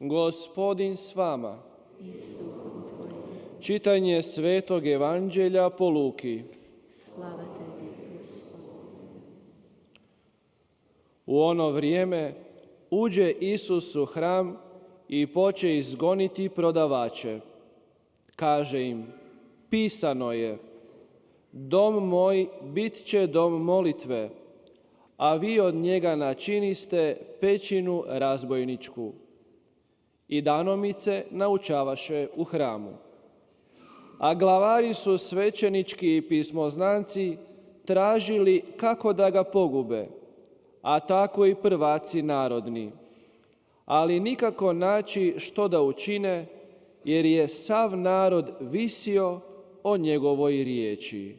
Gospodin s vama. I s duhom tvojim. Čitanje Svetog Evanđelja po Luki. Slava tebi, Gospodine. U ono vrijeme uđe Isus u hram i poče izgoniti prodavače. Kaže im, pisano je, dom moj bit će dom molitve, a vi od njega načiniste pećinu razbojničku. I danomice naučavaše u hramu. A glavari su svećenički i pismoznanci tražili kako da ga pogube, a tako i prvaci narodni. Ali nikako naći što da učine, jer je sav narod visio o njegovoj riječi.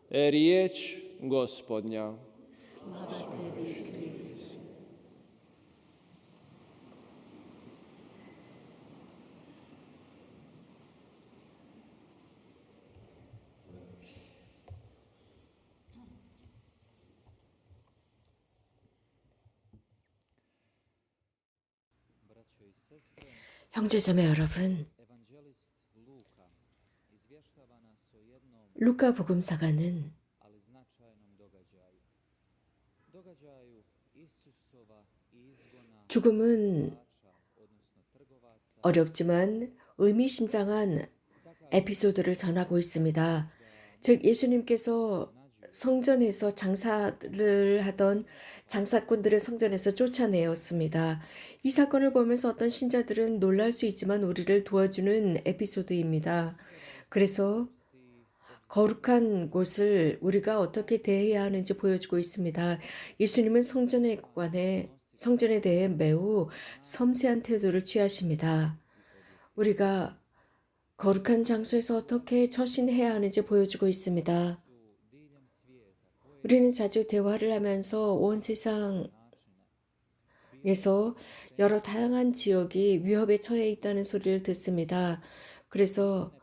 Riječ Gospodnja. Slava tebi, Kriste. 형제자매 여러분, 루카 복음사가는 죽음은 어렵지만 의미심장한 에피소드를 전하고 있습니다. 즉 예수님께서 성전에서 장사를 하던 장사꾼들을 성전에서 쫓아내었습니다. 이 사건을 보면서 어떤 신자들은 놀랄 수 있지만 우리를 도와주는 에피소드입니다. 그래서 거룩한 곳을 우리가 어떻게 대해야 하는지 보여주고 있습니다. 예수님은 성전에 대해 매우 섬세한 태도를 취하십니다. 우리가 거룩한 장소에서 어떻게 처신해야 하는지 보여주고 있습니다. 우리는 자주 대화를 하면서 온 세상에서 여러 다양한 지역이 위협에 처해 있다는 소리를 듣습니다. 그래서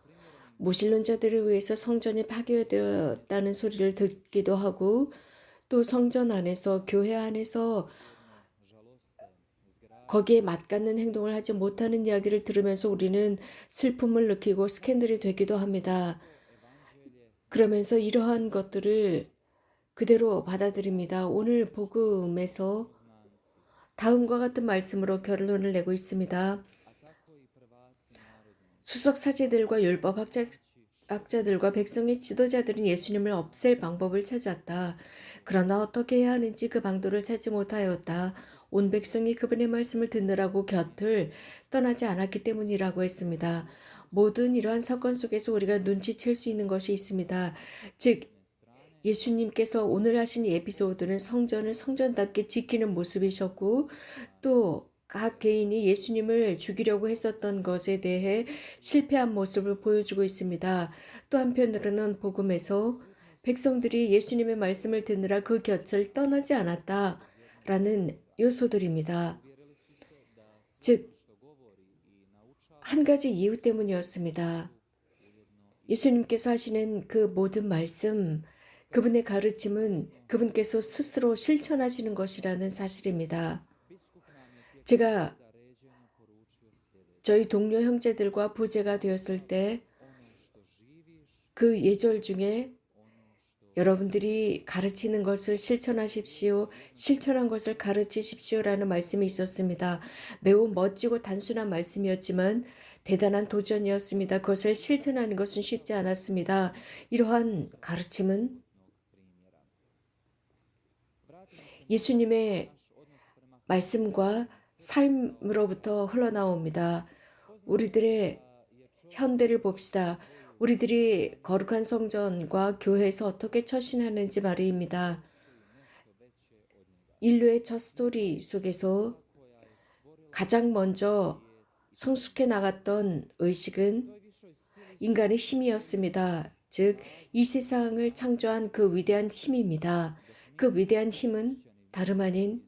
무신론자들에 의해서 성전이 파괴되었다는 소리를 듣기도 하고 또 성전 안에서 교회 안에서 거기에 맞닿는 행동을 하지 못하는 이야기를 들으면서 우리는 슬픔을 느끼고 스캔들이 되기도 합니다. 그러면서 이러한 것들을 그대로 받아들입니다. 오늘 복음에서 다음과 같은 말씀으로 결론을 내고 있습니다. 수석사제들과 율법학자들과 백성의 지도자들은 예수님을 없앨 방법을 찾았다. 그러나 어떻게 해야 하는지 그 방도를 찾지 못하였다. 온 백성이 그분의 말씀을 듣느라고 곁을 떠나지 않았기 때문이라고 했습니다. 모든 이러한 사건 속에서 우리가 눈치챌 수 있는 것이 있습니다. 즉 예수님께서 오늘 하신 이 에피소드는 성전을 성전답게 지키는 모습이셨고 또 각 개인이 예수님을 죽이려고 했었던 것에 대해 실패한 모습을 보여주고 있습니다. 또 한편으로는 복음에서 백성들이 예수님의 말씀을 듣느라 그 곁을 떠나지 않았다라는 요소들입니다. 즉, 한 가지 이유 때문이었습니다. 예수님께서 하시는 그 모든 말씀, 그분의 가르침은 그분께서 스스로 실천하시는 것이라는 사실입니다. 제가 저희 동료 형제들과 부제가 되었을 때 그 예절 중에 여러분들이 가르치는 것을 실천하십시오. 실천한 것을 가르치십시오라는 말씀이 있었습니다. 매우 멋지고 단순한 말씀이었지만 대단한 도전이었습니다. 그것을 실천하는 것은 쉽지 않았습니다. 이러한 가르침은 예수님의 말씀과 삶으로부터 흘러나옵니다. 우리들의 현대를 봅시다. 우리들이 거룩한 성전과 교회에서 어떻게 처신하는지 말입니다. 인류의 첫 스토리 속에서 가장 먼저 성숙해 나갔던 의식은 인간의 힘이었습니다. 즉, 이 세상을 창조한 그 위대한 힘입니다. 그 위대한 힘은 다름 아닌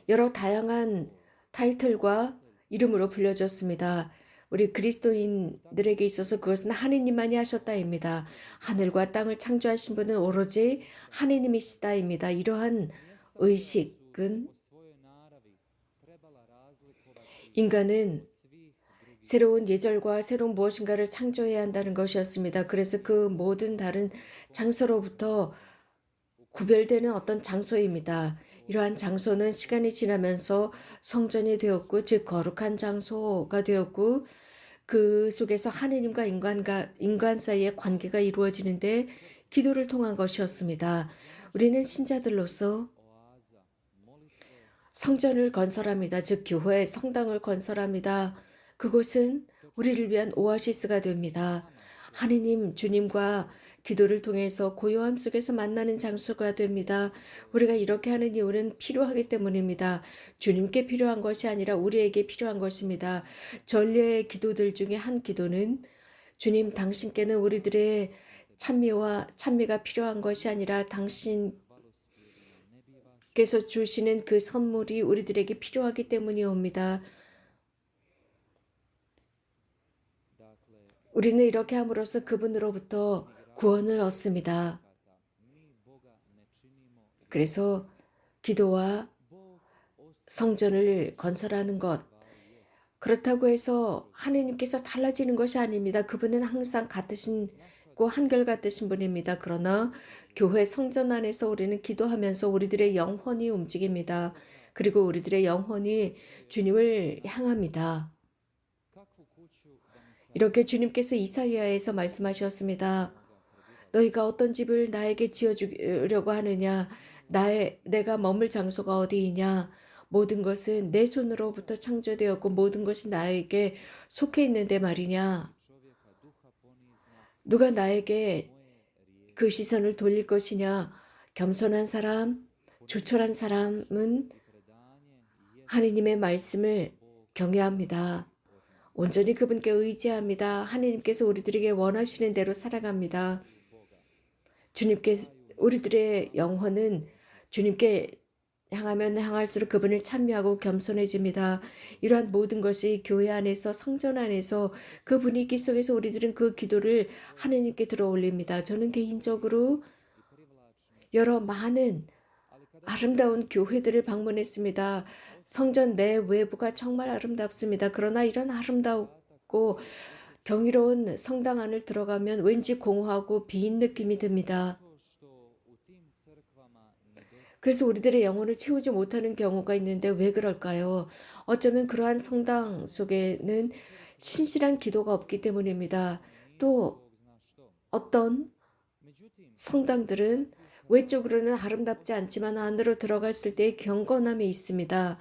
여러 다양한 타이틀과 이름으로 불려졌습니다. 우리 그리스도인들에게 있어서 그것은 하느님만이 하셨다입니다. 하늘과 땅을 창조하신 분은 오로지 하느님이시다입니다. 이러한 의식은 인간은 새로운 예절과 새로운 무엇인가를 창조해야 한다는 것이었습니다. 그래서 그 모든 다른 장소로부터 구별되는 어떤 장소입니다. 이러한 장소는 시간이 지나면서 성전이 되었고, 즉 거룩한 장소가 되었고, 그 속에서 하느님과 인간 사이의 관계가 이루어지는데 기도를 통한 것이었습니다. 우리는 신자들로서 성전을 건설합니다. 즉 교회, 성당을 건설합니다. 그곳은 우리를 위한 오아시스가 됩니다. 하느님, 주님과 기도를 통해서 고요함 속에서 만나는 장소가 됩니다. 우리가 이렇게 하는 이유는 필요하기 때문입니다. 주님께 필요한 것이 아니라 우리에게 필요한 것입니다. 전례의 기도들 중에 한 기도는 주님, 당신께는 우리들의 찬미가 필요한 것이 아니라 당신께서 주시는 그 선물이 우리들에게 필요하기 때문이옵니다. 우리는 이렇게 함으로써 그분으로부터 구원을 얻습니다. 그래서 기도와 성전을 건설하는 것, 그렇다고 해서 하느님께서 달라지는 것이 아닙니다. 그분은 항상 같으시고 한결같으신 분입니다. 그러나 교회 성전 안에서 우리는 기도하면서 우리들의 영혼이 움직입니다. 그리고 우리들의 영혼이 주님을 향합니다. 이렇게 주님께서 이사야에서 말씀하셨습니다. 너희가 어떤 집을 나에게 지어주려고 하느냐? 내가 머물 장소가 어디이냐? 모든 것은 내 손으로부터 창조되었고 모든 것이 나에게 속해 있는데 말이냐? 누가 나에게 그 시선을 돌릴 것이냐? 겸손한 사람, 조촐한 사람은 하느님의 말씀을 경외합니다. 온전히 그분께 의지합니다. 하느님께서 우리들에게 원하시는 대로 살아갑니다. 우리들의 영혼은 주님께 향하면 향할수록 그분을 찬미하고 겸손해집니다. 이러한 모든 것이 교회 안에서 성전 안에서 그 분위기 속에서 우리들은 그 기도를 하느님께 들어 올립니다. 저는 개인적으로 여러 많은 아름다운 교회들을 방문했습니다. 성전 내 외부가 정말 아름답습니다. 그러나 이런 아름답고 경이로운 성당 안을 들어가면 왠지 공허하고 빈 느낌이 듭니다. 그래서 우리들의 영혼을 채우지 못하는 경우가 있는데 왜 그럴까요? 어쩌면 그러한 성당 속에는 신실한 기도가 없기 때문입니다. 또 어떤 성당들은 외적으로는 아름답지 않지만 안으로 들어갔을 때 경건함이 있습니다.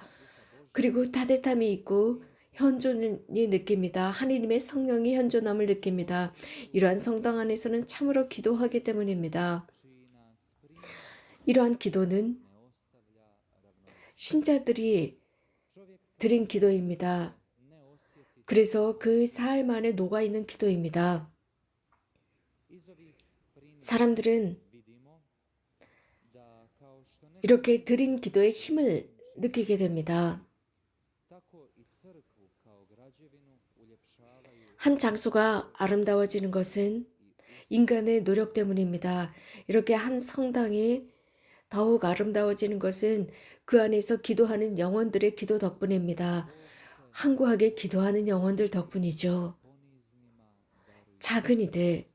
그리고 따뜻함이 있고 현존이 느낍니다. 하느님의 성령이 현존함을 느낍니다. 이러한 성당 안에서는 참으로 기도하기 때문입니다. 이러한 기도는 신자들이 드린 기도입니다. 그래서 그 삶 안에 녹아있는 기도입니다. 사람들은 이렇게 드린 기도의 힘을 느끼게 됩니다. 한 장소가 아름다워지는 것은 인간의 노력 때문입니다. 이렇게 한 성당이 더욱 아름다워지는 것은 그 안에서 기도하는 영혼들의 기도 덕분입니다. 항구하게 기도하는 영혼들 덕분이죠. 작은 이들,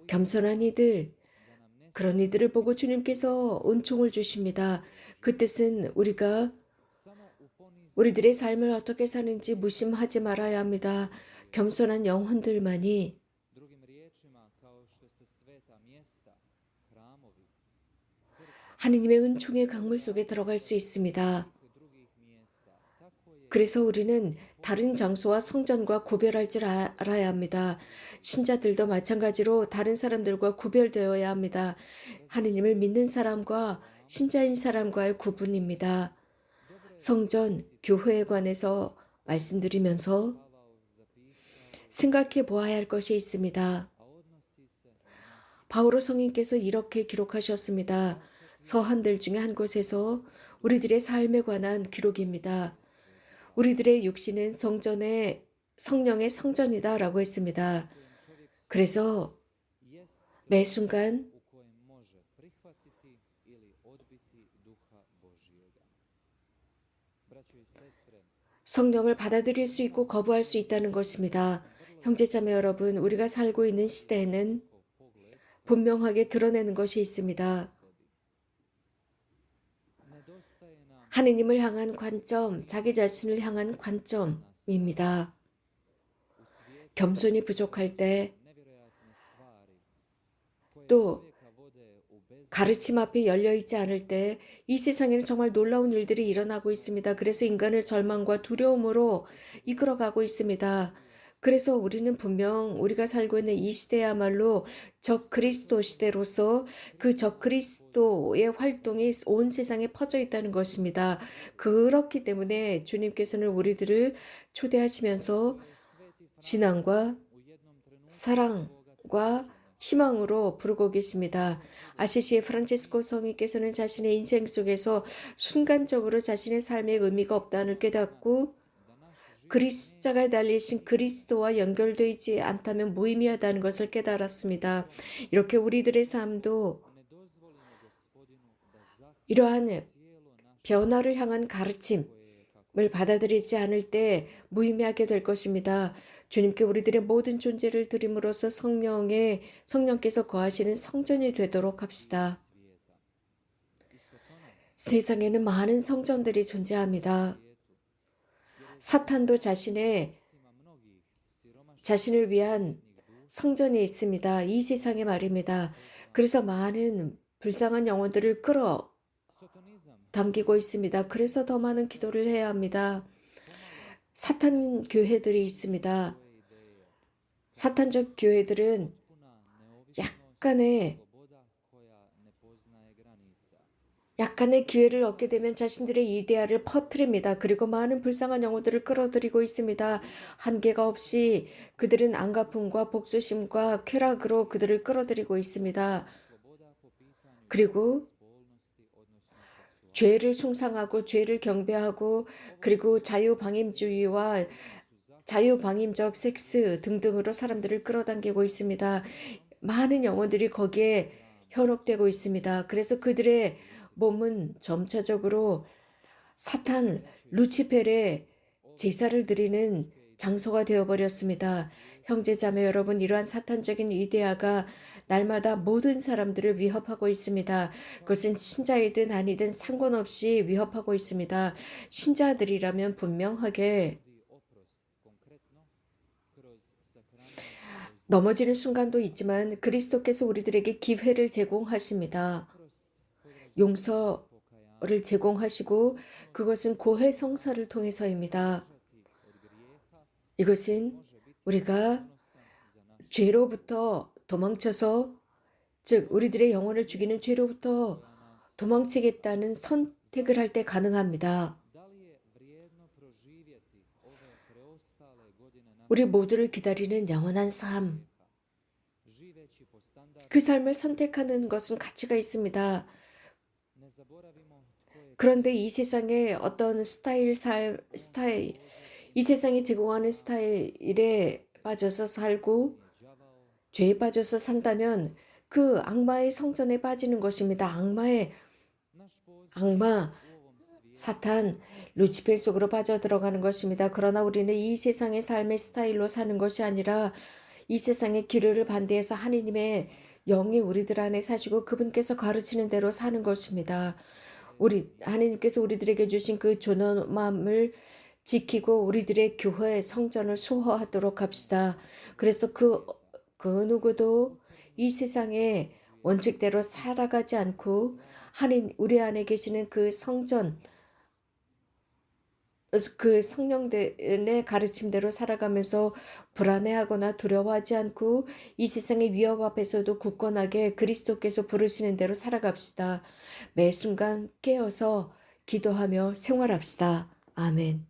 겸손한 이들, 그런 이들을 보고 주님께서 은총을 주십니다. 그 뜻은 우리들의 삶을 어떻게 사는지 무심하지 말아야 합니다. 겸손한 영혼들만이 하느님의 은총의 강물 속에 들어갈 수 있습니다. 그래서 우리는 다른 장소와 성전과 구별할 줄 알아야 합니다. 신자들도 마찬가지로 다른 사람들과 구별되어야 합니다. 하느님을 믿는 사람과 신자인 사람과의 구분입니다. 성전, 교회에 관해서 말씀드리면서 생각해 보아야 할 것이 있습니다. 바오로 성인께서 이렇게 기록하셨습니다. 서한들 중에 한 곳에서 우리들의 삶에 관한 기록입니다. 우리들의 육신은 성령의 성전이다 라고 했습니다. 그래서 매 순간 성령을 받아들일 수 있고 거부할 수 있다는 것입니다. 형제자매 여러분, 우리가 살고 있는 시대에는 분명하게 드러내는 것이 있습니다. 하느님을 향한 관점, 자기 자신을 향한 관점입니다. 겸손이 부족할 때, 또 가르침 앞에 열려 있지 않을 때 이 세상에는 정말 놀라운 일들이 일어나고 있습니다. 그래서 인간을 절망과 두려움으로 이끌어가고 있습니다. 그래서 우리는 분명 우리가 살고 있는 이 시대야말로 적그리스도 시대로서 그 적그리스도의 활동이 온 세상에 퍼져 있다는 것입니다. 그렇기 때문에 주님께서는 우리들을 초대하시면서 신앙과 사랑과 희망으로 부르고 계십니다. 아시시의 프란체스코 성인께서는 자신의 인생 속에서 순간적으로 자신의 삶에 의미가 없다는 깨닫고 그리스자가 달리신 그리스도와 연결되지 않다면 무의미하다는 것을 깨달았습니다. 이렇게 우리들의 삶도 이러한 변화를 향한 가르침을 받아들이지 않을 때 무의미하게 될 것입니다. 주님께 우리들의 모든 존재를 드림으로써 성령께서 거하시는 성전이 되도록 합시다. 세상에는 많은 성전들이 존재합니다. 사탄도 자신을 위한 성전이 있습니다. 이 세상에 말입니다. 그래서 많은 불쌍한 영혼들을 끌어당기고 있습니다. 그래서 더 많은 기도를 해야 합니다. 사탄 교회들이 있습니다. 사탄적 교회들은 약간의 기회를 얻게 되면 자신들의 이데아를 퍼뜨립니다. 그리고 많은 불쌍한 영혼들을 끌어들이고 있습니다. 한계가 없이 그들은 안갚음과 복수심과 쾌락으로 그들을 끌어들이고 있습니다. 그리고 죄를 숭상하고 죄를 경배하고 그리고 자유방임주의와 자유방임적 섹스 등등으로 사람들을 끌어당기고 있습니다. 많은 영혼들이 거기에 현혹되고 있습니다. 그래서 그들의 몸은 점차적으로 사탄 루치펠의 제사를 드리는 장소가 되어버렸습니다. 형제자매 여러분, 이러한 사탄적인 이데아가 날마다 모든 사람들을 위협하고 있습니다. 그것은 신자이든 아니든 상관없이 위협하고 있습니다. 신자들이라면 분명하게 넘어지는 순간도 있지만 그리스도께서 우리들에게 기회를 제공하십니다. 용서를 제공하시고 그것은 고해성사를 통해서입니다. 이것은 우리가 죄로부터 도망쳐서, 즉 우리들의 영혼을 죽이는 죄로부터 도망치겠다는 선택을 할 때 가능합니다. 우리 모두를 기다리는 영원한 삶, 그 삶을 선택하는 것은 가치가 있습니다. 그런데 이 세상에 어떤 이 세상이 제공하는 스타일에 빠져서 살고 죄에 빠져서 산다면 그 악마의 성전에 빠지는 것입니다. 악마, 사탄, 루치펠 속으로 빠져들어가는 것입니다. 그러나 우리는 이 세상의 삶의 스타일로 사는 것이 아니라 이 세상의 기류를 반대해서 하느님의 영이 우리들 안에 사시고 그분께서 가르치는 대로 사는 것입니다. 하느님께서 우리들에게 주신 그 존엄함을 지키고 우리들의 교회 성전을 수호하도록 합시다. 그래서 그 누구도 이 세상의 원칙대로 살아가지 않고 우리 안에 계시는 그 성전, 그 성령의 가르침대로 살아가면서 불안해하거나 두려워하지 않고 이 세상의 위협 앞에서도 굳건하게 그리스도께서 부르시는 대로 살아갑시다. 매 순간 깨어서 기도하며 생활합시다. 아멘.